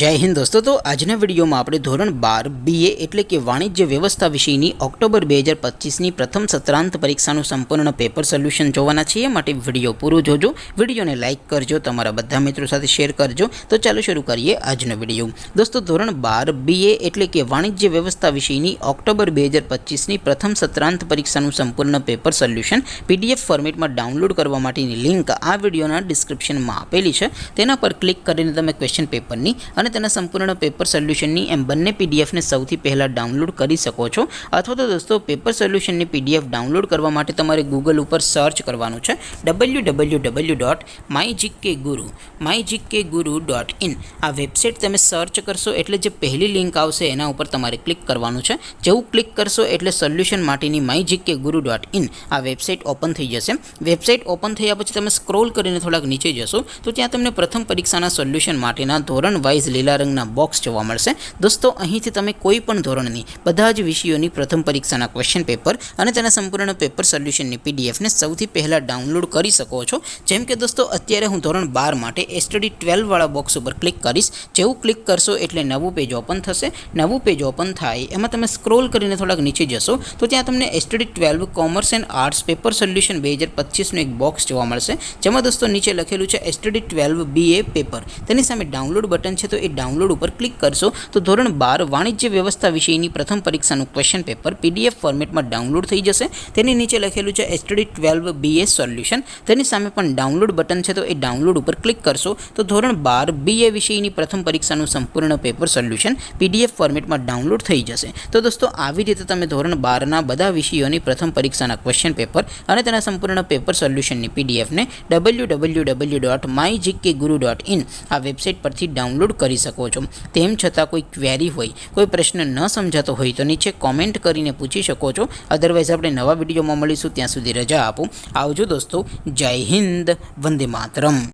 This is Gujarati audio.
जय हिंद दोस्तों। तो आजना विडियो में આપણે ધોરણ 12 BA એટલે કે વાણિજ્ય વ્યવસ્થા વિષયની ઓક્ટોબર 2025 ની પ્રથમ સત્રાંત પરીક્ષાનું સંપૂર્ણ પેપર સોલ્યુશન જોવાના છીએ। માટે વિડિયો પૂરો જોજો, વિડિયોને લાઈક કરજો, તમારા બધા મિત્રો સાથે શેર કરજો। તો ચાલો શરૂ કરીએ આજનો વિડિયો। દોસ્તો ધોરણ 12 BA એટલે કે વાણિજ્ય વ્યવસ્થા વિષયની ઓક્ટોબર 2025 ની પ્રથમ સત્રાંત પરીક્ષાનું સંપૂર્ણ પેપર સોલ્યુશન PDF ફોર્મેટમાં ડાઉનલોડ કરવા માટેની લિંક આ વિડિયોના ડિસ્ક્રિપ્શનમાં આપેલી છે। તેના પર ક્લિક કરીને તમે ક્વેશ્ચન પેપરની અને તેના સંપૂર્ણ પેપર સોલ્યુશનની એમ બંને PDF ને સૌથી પહેલા ડાઉનલોડ કરી શકો છો। અથવા તો દોસ્તો પેપર સોલ્યુશનની PDF ડાઉનલોડ કરવા માટે તમારે ગૂગલ ઉપર સર્ચ કરવાનું છે www.mygkguru.in। આ વેબસાઇટ તમે સર્ચ કરશો એટલે જે પહેલી લિંક આવશે એના ઉપર તમારે ક્લિક કરવાનું છે। જેવું ક્લિક કરશો એટલે સોલ્યુશન માટેની mygkguru.in આ વેબસાઇટ ઓપન થઈ જશે। વેબસાઇટ ઓપન થયા પછી તમે સ્ક્રોલ કરીને થોડાક નીચે જશો તો ત્યાં તમને પ્રથમ પરીક્ષાના સોલ્યુશન માટેના ધોરણ વાઇઝ લીલા રંગના બોક્સ જોવા મળશે। દોસ્તો અહીંથી તમે કોઈ પણ ધોરણની બધા જ વિષયોની પ્રથમ પરીક્ષાના ક્વેશ્ચન પેપર અને તેના સંપૂર્ણ પેપર સોલ્યુશનની PDF ને સૌથી પહેલા ડાઉનલોડ કરી શકો છો। જેમ કે દોસ્તો અત્યારે હું ધોરણ 12 માટે STD 12 વાળા બોક્સ ઉપર ક્લિક કરીશ। જેવું ક્લિક કરશો એટલે નવું પેજ ઓપન થશે। નવું પેજ ઓપન થાય એમાં તમે સ્ક્રોલ કરીને થોડાક નીચે જશો તો ત્યાં તમને STD 12 commerce and arts paper solution 2025 નું એક બોક્સ જોવા મળશે। જેમાં દોસ્તો નીચે લખેલું છે STD 12 BA પેપર। તેની સામે ડાઉનલોડ બટન છે, તો એ ડાઉનલોડ ઉપર ક્લિક કરશો તો ધોરણ 12 વાણિજ્ય વ્યવસ્થા વિષયની પ્રથમ પરીક્ષાનું ક્વેશ્ચન પેપર PDF ફોર્મેટમાં ડાઉનલોડ થઈ જશે। તેની નીચે લખેલું છે STD 12 BA સોલ્યુશન। તેની સામે પણ ડાઉનલોડ બટન છે, તો એ ડાઉનલોડ ઉપર ક્લિક કરશો તો ધોરણ 12 BA વિષયની પ્રથમ પરીક્ષાનું સંપૂર્ણ પેપર સોલ્યુશન PDF ફોર્મેટમાં ડાઉનલોડ થઈ જશે। તો દોસ્તો આવી રીતે તમે ધોરણ 12ના બધા વિષયોની પ્રથમ પરીક્ષાના ક્વેશ્ચન પેપર અને તેના સંપૂર્ણ પેપર સોલ્યુશનની PDF ને www.mygkguru.in આ વેબસાઇટ પરથી ડાઉનલોડ કરી શકો છો। તેમ છતાં કોઈ ક્વેરી હોય, કોઈ પ્રશ્ન ન સમજાતો હોય તો નીચે કોમેન્ટ કરીને પૂછી શકો છો। અધરવાઇઝ આપણે નવા વિડીયોમાં મળીશું, ત્યાં સુધી રજા આપો। આવજો દોસ્તો, જય હિન્દ, વંદે માતરમ।